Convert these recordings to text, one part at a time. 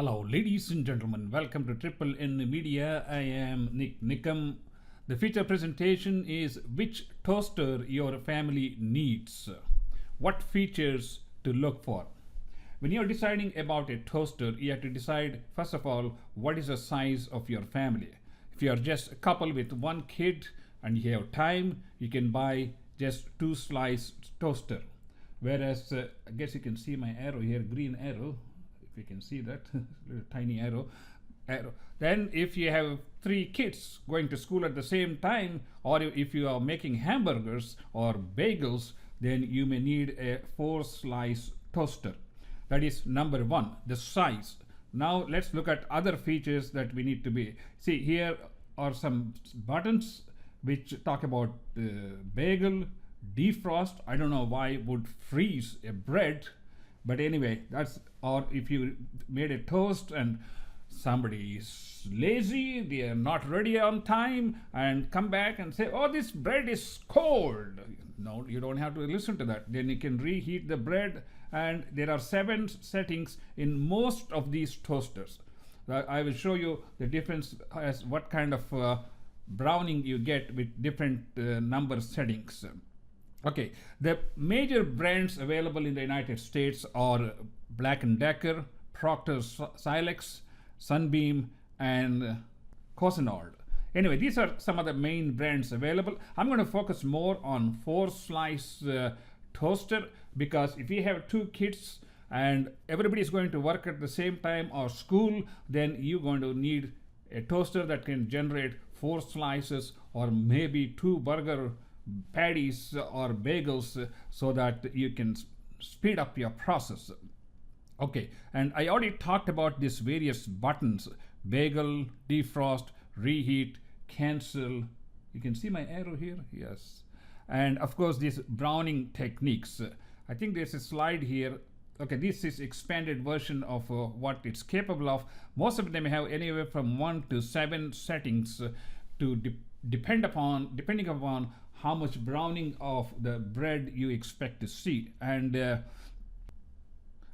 Hello, ladies and gentlemen. Welcome to Triple N Media. I am NIK NIKAM. The feature presentation is which toaster your family needs. What features to look for. When you're deciding about a toaster, you have to decide, first of all, what is the size of your family. If you are just a couple with one kid and you have time, you can buy just 2-slice toaster. Whereas, I guess you can see my arrow here, green arrow. If you can see that tiny arrow. Then if you have 3 kids going to school at the same time, or if you are making hamburgers or bagels, then you may need a 4-slice toaster. That is number 1, the size. Now let's look at other features that we need to be. See, here are some buttons which talk about bagel, defrost. I don't know why it would freeze a bread, but anyway, that's, or if you made a toast and somebody is lazy, they are not ready on time, and come back and say, oh, this bread is cold. No, you don't have to listen to that. Then you can reheat the bread, and there are 7 settings in most of these toasters. I will show you the difference as what kind of browning you get with different number settings. Okay, the major brands available in the United States are Black & Decker, Procter Silex, Sunbeam, and Cuisinart. Anyway, these are some of the main brands available. I'm going to focus more on 4-slice toaster, because if you have 2 kids and everybody is going to work at the same time or school, then you're going to need a toaster that can generate 4 slices or maybe 2 burger patties or bagels, so that you can speed up your process. Okay, and I already talked about these various buttons: bagel, defrost, reheat, cancel. You can see my arrow here, yes. And of course these browning techniques. I think there's a slide here. Okay, this is expanded version of what it's capable of. Most of them have anywhere from 1 to 7 settings to depending upon how much browning of the bread you expect to see. And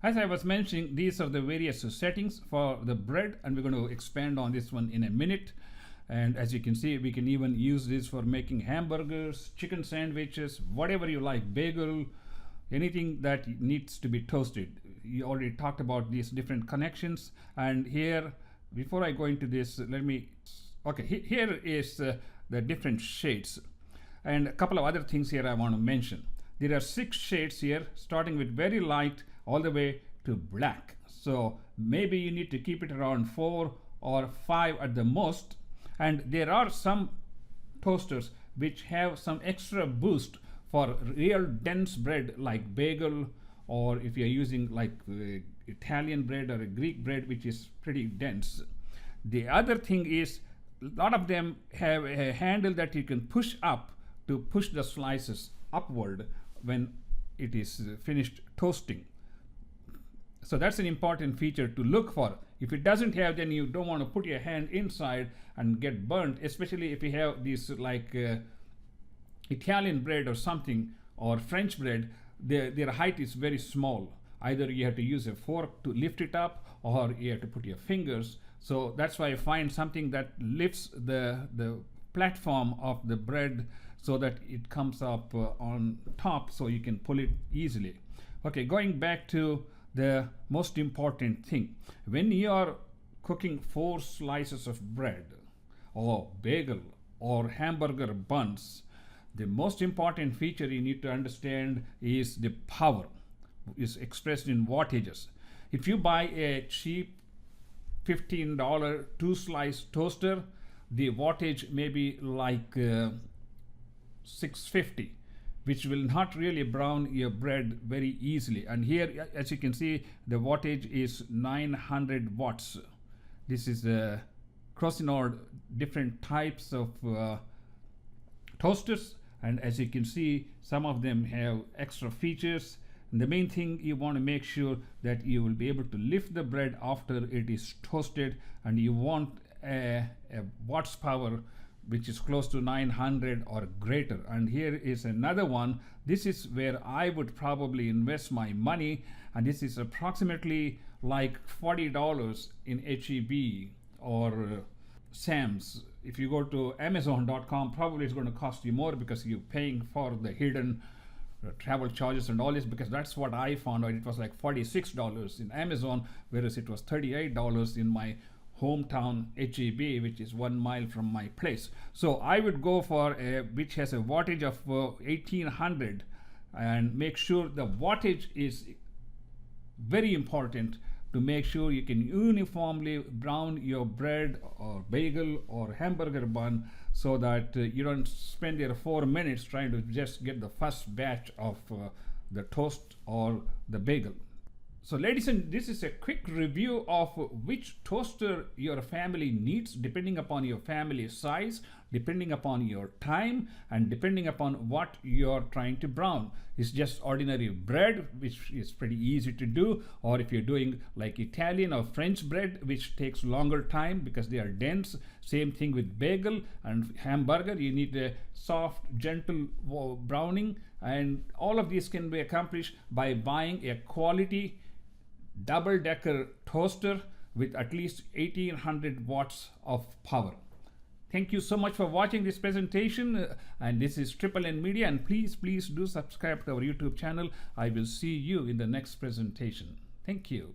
as I was mentioning, these are the various settings for the bread, and we're going to expand on this one in a minute. And as you can see, we can even use this for making hamburgers, chicken sandwiches, whatever you like, bagel, anything that needs to be toasted. You already talked about these different connections. And here, before I go into this, here is the different shades. And a couple of other things here I want to mention. There are 6 shades here, starting with very light all the way to black. So maybe you need to keep it around 4 or 5 at the most. And there are some toasters which have some extra boost for real dense bread like bagel, or if you're using like Italian bread or a Greek bread, which is pretty dense. The other thing is, a lot of them have a handle that you can push up to push the slices upward when it is finished toasting. So that's an important feature to look for. If it doesn't have, then you don't want to put your hand inside and get burnt, especially if you have these like Italian bread or something, or French bread. Their height is very small. Either you have to use a fork to lift it up, or you have to put your fingers. So that's why I find something that lifts the platform of the bread so that it comes up on top, so you can pull it easily. Okay, going back to the most important thing. When you are cooking 4 slices of bread or bagel or hamburger buns, the most important feature you need to understand is the power, is expressed in wattages. If you buy a cheap $15 2-slice toaster, the wattage may be like 650, which will not really brown your bread very easily. And here, as you can see, the wattage is 900 watts. This is the Cuisinart different types of toasters, and as you can see, some of them have extra features. And the main thing, you want to make sure that you will be able to lift the bread after it is toasted, and you want a watts power which is close to 900 or greater. And here is another one. This is where I would probably invest my money, and this is approximately like $40 in HEB or Sam's. If you go to Amazon.com, probably it's going to cost you more because you're paying for the hidden travel charges and all this, because that's what I found out. It was like $46 in Amazon, whereas it was $38 in my hometown HEB, which is 1 mile from my place. So I would go for a which has a wattage of 1800, and make sure the wattage is very important to make sure you can uniformly brown your bread or bagel or hamburger bun, so that you don't spend your 4 minutes trying to just get the first batch of the toast or the bagel. So ladies and this is a quick review of which toaster your family needs, depending upon your family size, depending upon your time, and depending upon what you're trying to brown. It's just ordinary bread, which is pretty easy to do, or if you're doing like Italian or French bread, which takes longer time because they are dense. Same thing with bagel and hamburger. You need a soft, gentle browning, and all of these can be accomplished by buying a quality double-decker toaster with at least 1800 watts of power. Thank you so much for watching this presentation, and this is Triple N Media, and please do subscribe to our YouTube channel. I will see you in the next presentation. Thank you.